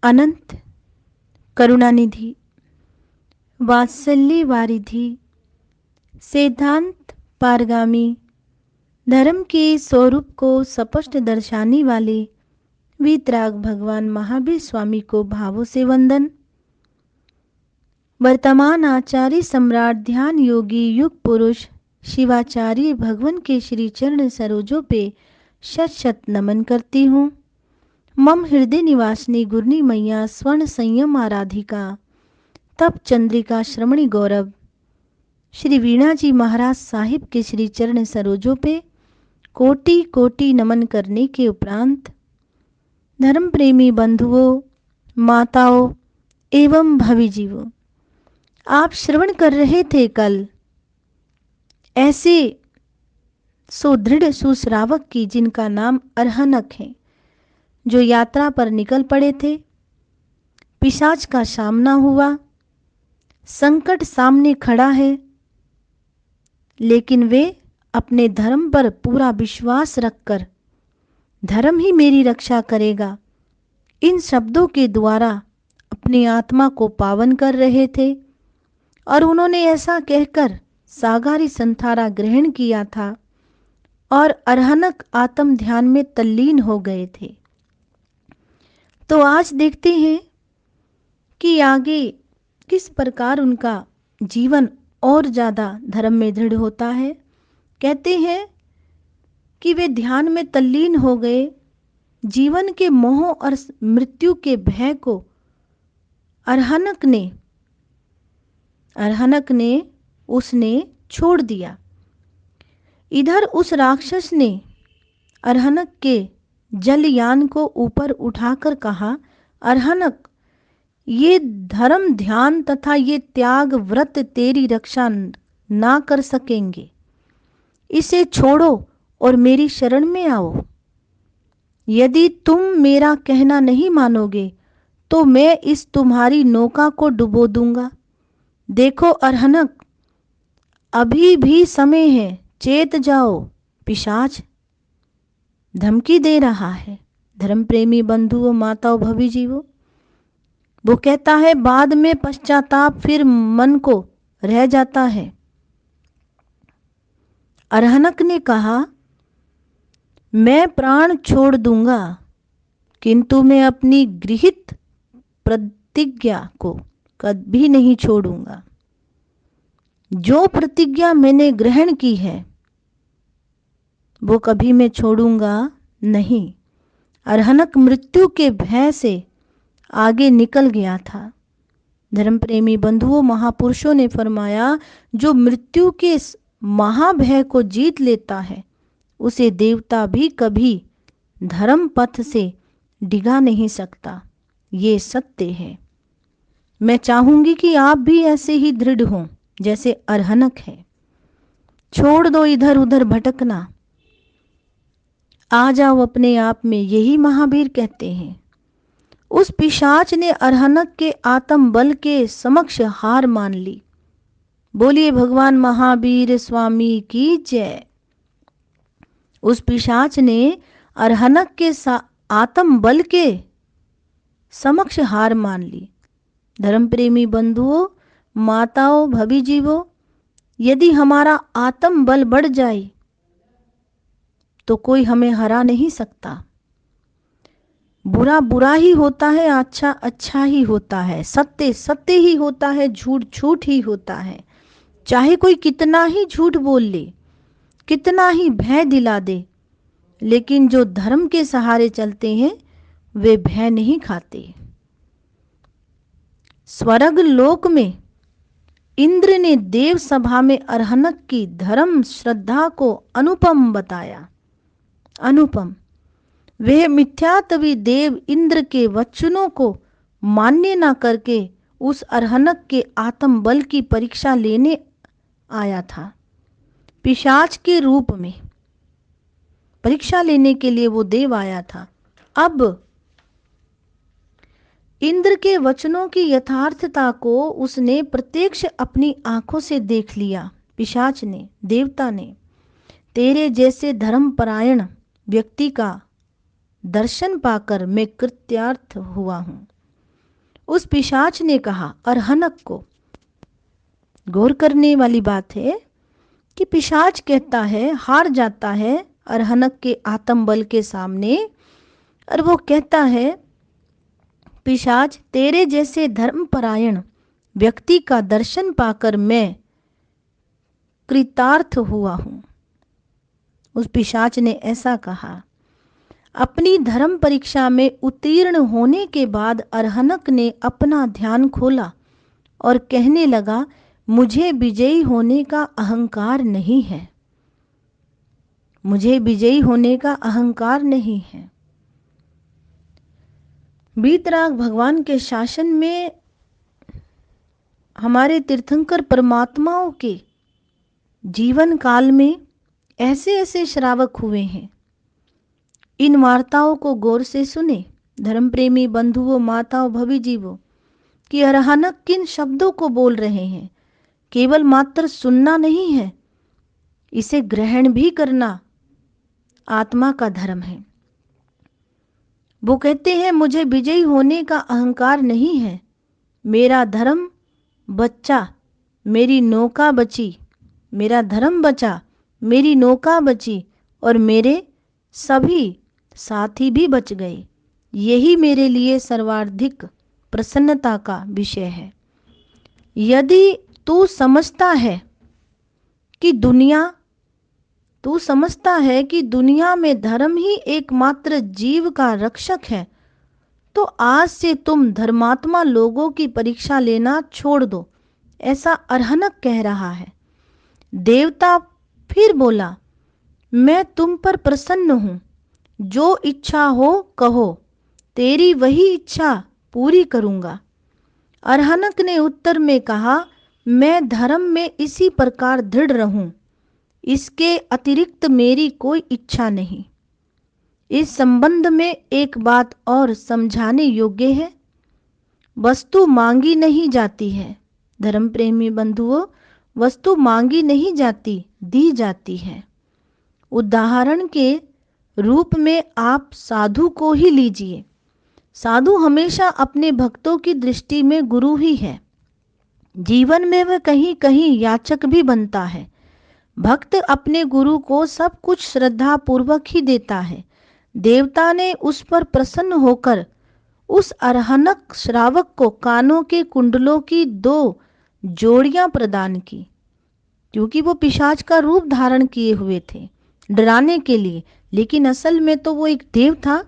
अनंत करुणानिधि, वात्सल्य वारिधि, सिद्धांत पारगामी, धर्म के स्वरूप को स्पष्ट दर्शाने वाले वीतराग भगवान महावीर स्वामी को भावों से वंदन। वर्तमान आचार्य सम्राट ध्यान योगी युग पुरुष शिवाचार्य भगवान के श्री चरण सरोजों पे शत शत नमन करती हूँ। मम हृदय निवासिनी गुरनी मैया स्वर्ण संयम आराधिका तप चंद्रिका श्रमणी गौरव श्री वीणा जी महाराज साहिब के श्री चरण सरोजों पे कोटि कोटि नमन करने के उपरांत धर्म प्रेमी बंधुओं, माताओं एवं भवि जीवों, आप श्रवण कर रहे थे कल ऐसे सुदृढ़ सुश्रावक की जिनका नाम अरहनक है, जो यात्रा पर निकल पड़े थे। पिशाच का सामना हुआ, संकट सामने खड़ा है, लेकिन वे अपने धर्म पर पूरा विश्वास रखकर धर्म ही मेरी रक्षा करेगा, इन शब्दों के द्वारा अपनी आत्मा को पावन कर रहे थे। और उन्होंने ऐसा कहकर सागारी संथारा ग्रहण किया था और अरहनक आत्म ध्यान में तल्लीन हो गए थे। तो आज देखते हैं कि आगे किस प्रकार उनका जीवन और ज़्यादा धर्म में दृढ़ होता है। कहते हैं कि वे ध्यान में तल्लीन हो गए, जीवन के मोह और मृत्यु के भय को उसने छोड़ दिया। इधर उस राक्षस ने अरहनक के जलयान को ऊपर उठाकर कहा, अरहनक, ये धर्म ध्यान तथा ये त्याग व्रत तेरी रक्षा ना कर सकेंगे, इसे छोड़ो और मेरी शरण में आओ। यदि तुम मेरा कहना नहीं मानोगे तो मैं इस तुम्हारी नौका को डुबो दूंगा। देखो अरहनक, अभी भी समय है, चेत जाओ, पिशाच धमकी दे रहा है। धर्म प्रेमी बंधुओं, माताओं, भवि जीवों, वो कहता है बाद में पश्चाताप फिर मन को रह जाता है। अरहनक ने कहा, मैं प्राण छोड़ दूंगा, किंतु मैं अपनी गृहीत प्रतिज्ञा को कभी नहीं छोड़ूंगा। जो प्रतिज्ञा मैंने ग्रहण की है वो कभी मैं छोड़ूंगा नहीं। अरहनक मृत्यु के भय से आगे निकल गया था। धर्म प्रेमी बंधुओं, महापुरुषों ने फरमाया, जो मृत्यु के महाभय को जीत लेता है उसे देवता भी कभी धर्म पथ से डिगा नहीं सकता। ये सत्य है। मैं चाहूंगी कि आप भी ऐसे ही दृढ़ हों जैसे अरहनक है। छोड़ दो इधर उधर भटकना, आ जाओ अपने आप में, यही महावीर कहते हैं। उस पिशाच ने अरहनक के आत्म बल के समक्ष हार मान ली। बोलिए भगवान महावीर स्वामी की जय। उस पिशाच ने अरहनक के आत्म बल के समक्ष हार मान ली। धर्म प्रेमी बंधुओं, माताओं, भवि जीवों, यदि हमारा आत्म बल बढ़ जाए तो कोई हमें हरा नहीं सकता। बुरा बुरा ही होता है, अच्छा अच्छा ही होता है, सत्य सत्य ही होता है, झूठ झूठ ही होता है। चाहे कोई कितना ही झूठ बोल ले, कितना ही भय दिला दे, लेकिन जो धर्म के सहारे चलते हैं वे भय नहीं खाते। स्वर्ग लोक में इंद्र ने देव सभा में अरहनक की धर्म श्रद्धा को अनुपम बताया। अनुपम। वह मिथ्यात्वी देव इंद्र के वचनों को मान्य न करके उस अरहनक के आत्म बल की परीक्षा लेने आया था। पिशाच के रूप में परीक्षा लेने के लिए वो देव आया था। अब इंद्र के वचनों की यथार्थता को उसने प्रत्यक्ष अपनी आंखों से देख लिया। पिशाच ने, देवता ने, तेरे जैसे धर्मपरायण व्यक्ति का दर्शन पाकर मैं कृत्यार्थ हुआ हूँ। उस पिशाच ने कहा अरहनक को। गौर करने वाली बात है कि पिशाच कहता है, हार जाता है अरहनक के आत्म बल के सामने, और वो कहता है, पिशाच, तेरे जैसे धर्मपरायण व्यक्ति का दर्शन पाकर मैं कृतार्थ हुआ हूं। उस पिशाच ने ऐसा कहा। अपनी धर्म परीक्षा में उत्तीर्ण होने के बाद अरहनक ने अपना ध्यान खोला और कहने लगा, मुझे विजयी होने का अहंकार नहीं है, मुझे विजयी होने का अहंकार नहीं है। वीतराग भगवान के शासन में हमारे तीर्थंकर परमात्माओं के जीवन काल में ऐसे ऐसे श्रावक हुए हैं। इन वार्ताओं को गौर से सुने धर्म प्रेमी बंधुओं, माताओं, भवि जीवों, कि अरहनक किन शब्दों को बोल रहे हैं। केवल मात्र सुनना नहीं है, इसे ग्रहण भी करना आत्मा का धर्म है। वो कहते हैं, मुझे विजयी होने का अहंकार नहीं है, मेरा धर्म बच्चा, मेरी नौका बची, मेरा धर्म बचा, मेरी नौका बची, और मेरे सभी साथी भी बच गए। यही मेरे लिए सर्वाधिक प्रसन्नता का विषय है। यदि तू समझता है कि दुनिया में धर्म ही एकमात्र जीव का रक्षक है, तो आज से तुम धर्मात्मा लोगों की परीक्षा लेना छोड़ दो, ऐसा अरहनक कह रहा है। देवता फिर बोला, मैं तुम पर प्रसन्न हूं, जो इच्छा हो कहो, तेरी वही इच्छा पूरी करूंगा। अरहनक ने उत्तर में कहा, मैं धर्म में इसी प्रकार दृढ़ रहूं, इसके अतिरिक्त मेरी कोई इच्छा नहीं। इस संबंध में एक बात और समझाने योग्य है। वस्तु मांगी नहीं जाती है धर्म प्रेमी बंधुओं, वस्तु मांगी नहीं जाती, दी जाती है। उदाहरण के रूप में आप साधु को ही लीजिए। साधु हमेशा अपने भक्तों की दृष्टि में गुरु ही है। जीवन में वह कहीं कहीं याचक भी बनता है। भक्त अपने गुरु को सब कुछ श्रद्धा पूर्वक ही देता है। देवता ने उस पर प्रसन्न होकर उस अरहनक श्रावक को कानों के कुंडलों की 2 जोड़ियां प्रदान की, क्योंकि वो पिशाच का रूप धारण किए हुए थे डराने के लिए, लेकिन असल में तो वो एक देव था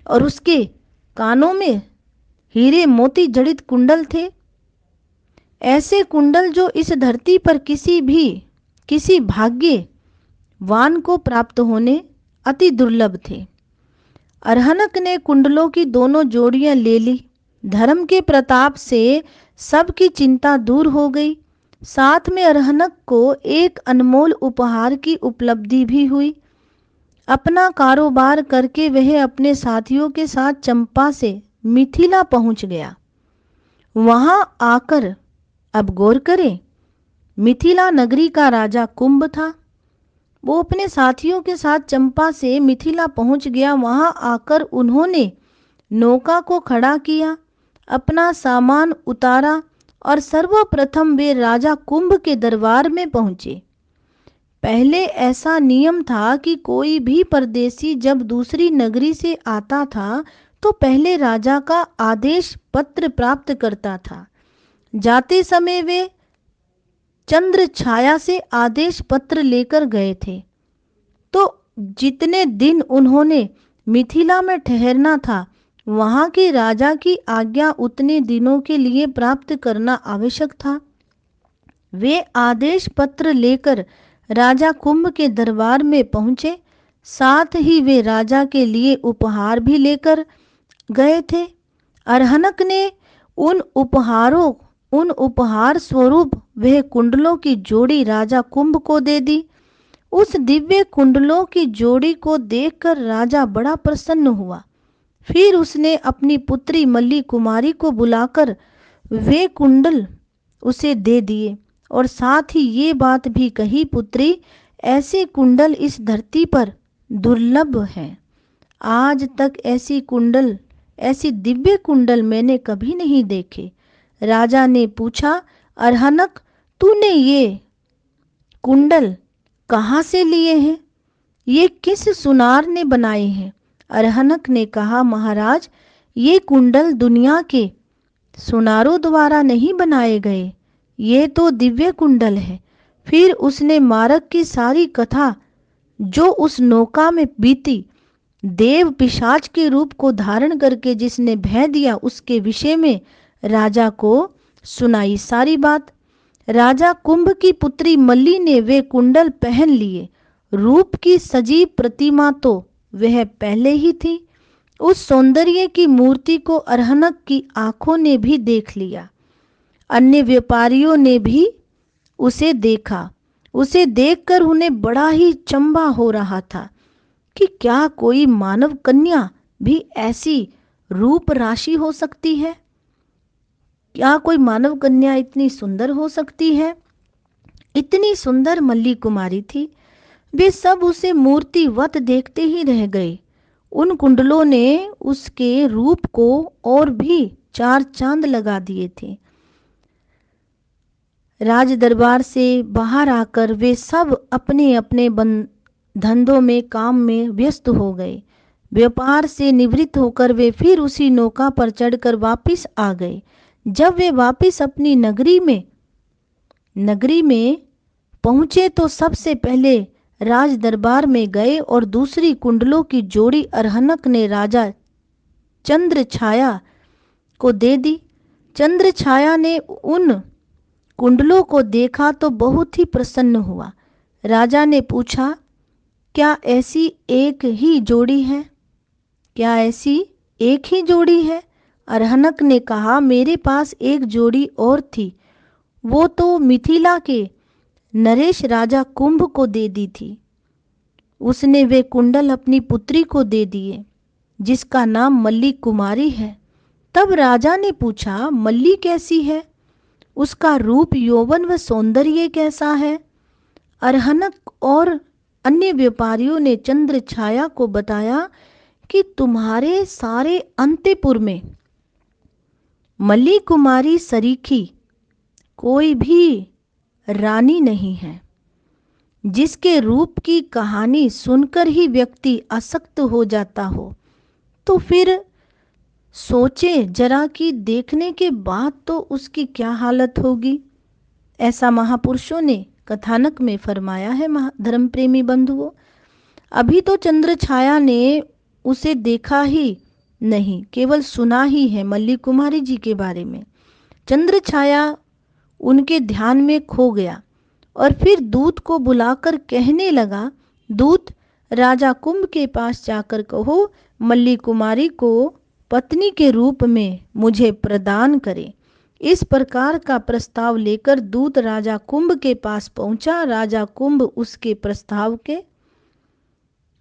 और उसके कानों में हीरे मोती जड़ित कुंडल थे। ऐसे कुंडल जो इस धरती पर किसी भाग्यवान को प्राप्त होने अति दुर्लभ थे। अरहनक ने कुंडलों की दोनों जोड़ियां ले ली। धर्म के प्रताप से सबकी चिंता दूर हो गई। साथ में अरहनक को एक अनमोल उपहार की उपलब्धि भी हुई। अपना कारोबार करके वह अपने साथियों के साथ चंपा से मिथिला पहुंच गया। वहां आकर, अब गौर करें, मिथिला नगरी का राजा कुंभ था। वो अपने साथियों के साथ चंपा से मिथिला पहुंच गया। वहां आकर उन्होंने नौका को खड़ा किया, अपना सामान उतारा और सर्वप्रथम वे राजा कुंभ के दरबार में पहुंचे। पहले ऐसा नियम था कि कोई भी परदेशी जब दूसरी नगरी से आता था तो पहले राजा का आदेश पत्र प्राप्त करता था। जाते समय वे चंद्र छाया से आदेश पत्र लेकर गए थे, तो जितने दिन उन्होंने मिथिला में ठहरना था, वहां के राजा की आज्ञा उतने दिनों के लिए प्राप्त करना आवश्यक था। वे आदेश पत्र लेकर राजा कुंभ के दरबार में पहुंचे। साथ ही वे राजा के लिए उपहार भी लेकर गए थे। अरहनक ने उन उपहार स्वरूप वह कुंडलों की जोड़ी राजा कुंभ को दे दी। उस दिव्य कुंडलों की जोड़ी को देखकर राजा बड़ा प्रसन्न हुआ। फिर उसने अपनी पुत्री मल्ली कुमारी को बुलाकर वे कुंडल उसे दे दिए और साथ ही ये बात भी कही, पुत्री, ऐसे कुंडल इस धरती पर दुर्लभ हैं। आज तक ऐसी दिव्य कुंडल मैंने कभी नहीं देखे। राजा ने पूछा, अरहनक, तूने ये कुंडल कहाँ से लिए हैं? ये किस सुनार ने बनाए हैं? अरहनक ने कहा, महाराज, ये कुंडल दुनिया के सुनारों द्वारा नहीं बनाए गए, ये तो दिव्य कुंडल है। फिर उसने मारक की सारी कथा जो उस नौका में बीती, देव पिशाच के रूप को धारण करके जिसने भय दिया, उसके विषय में राजा को सुनाई सारी बात। राजा कुंभ की पुत्री मल्ली ने वे कुंडल पहन लिए। रूप की सजीव प्रतिमा तो वह पहले ही थी। उस सौंदर्य की मूर्ति को अरहनक की आंखों ने भी देख लिया। अन्य व्यापारियों ने भी उसे देखा। उसे देखकर उन्हें बड़ा ही चंबा हो रहा था कि क्या कोई मानव कन्या भी ऐसी रूप राशि हो सकती है? क्या कोई मानव कन्या इतनी सुंदर हो सकती है? इतनी सुंदर मल्ली कुमारी थी। वे सब उसे मूर्तिवत देखते ही रह गए। उन कुंडलों ने उसके रूप को और भी चार चांद लगा दिए थे। राज दरबार से बाहर आकर वे सब अपने अपने धंधों में, काम में व्यस्त हो गए। व्यापार से निवृत्त होकर वे फिर उसी नौका पर चढ़कर वापस आ गए। जब वे वापस अपनी नगरी में पहुंचे तो सबसे पहले राज दरबार में गए और दूसरी कुंडलों की जोड़ी अरहनक ने राजा चंद्र छाया को दे दी। चंद्र छाया ने उन कुंडलों को देखा तो बहुत ही प्रसन्न हुआ। राजा ने पूछा, क्या ऐसी एक ही जोड़ी है? क्या ऐसी एक ही जोड़ी है? अरहनक ने कहा, मेरे पास एक जोड़ी और थी, वो तो मिथिला के नरेश राजा कुंभ को दे दी थी। उसने वे कुंडल अपनी पुत्री को दे दिए, जिसका नाम मल्ली कुमारी है। तब राजा ने पूछा, मल्ली कैसी है? उसका रूप, यौवन व सौंदर्य कैसा है? अरहनक और अन्य व्यापारियों ने चंद्र छाया को बताया कि तुम्हारे सारे अंतपुर में मल्ली कुमारी सरीखी कोई भी रानी नहीं है। जिसके रूप की कहानी सुनकर ही व्यक्ति आसक्त हो जाता हो, तो फिर सोचे जरा कि देखने के बाद तो उसकी क्या हालत होगी। ऐसा महापुरुषों ने कथानक में फरमाया है। धर्म प्रेमी बंधुओं, अभी तो चंद्र छाया ने उसे देखा ही नहीं, केवल सुना ही है मल्ली कुमारी जी के बारे में। चंद्र छाया उनके ध्यान में खो गया और फिर दूत को बुलाकर कहने लगा, दूत, राजा कुंभ के पास जाकर कहो, मल्ली कुमारी को पत्नी के रूप में मुझे प्रदान करे। इस प्रकार का प्रस्ताव लेकर दूत राजा कुंभ के पास पहुंचा। राजा कुंभ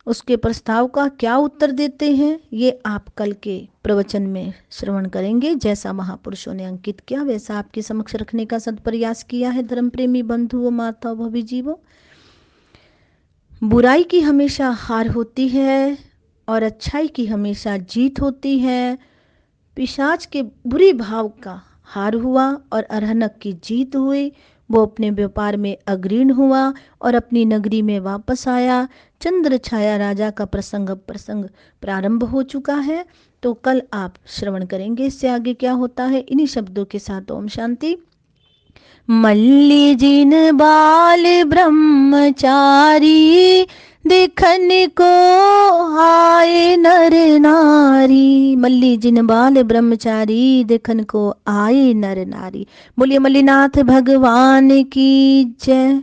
उसके प्रस्ताव का क्या उत्तर देते हैं, ये आप कल के प्रवचन में श्रवण करेंगे। जैसा महापुरुषों ने अंकित किया वैसा आपके समक्ष रखने का सदप्रयास किया है। धर्म प्रेमी बंधुओं, माता भवी जीवों, बुराई की हमेशा हार होती है और अच्छाई की हमेशा जीत होती है। पिशाच के बुरे भाव का हार हुआ और अरहनक की जीत हुई। वो अपने व्यापार में अग्रीण हुआ और अपनी नगरी में वापस आया। चंद्र छाया राजा का प्रसंग प्रारंभ हो चुका है। तो कल आप श्रवण करेंगे इससे आगे क्या होता है। इन्हीं शब्दों के साथ ओम शांति। मल्ली जिन बाल ब्रह्मचारी, देखन को आए नर नारी। मल्ली जिन बाल ब्रह्मचारी, देखन को आए नर नारी। बोलिए मल्लीनाथ भगवान की जय।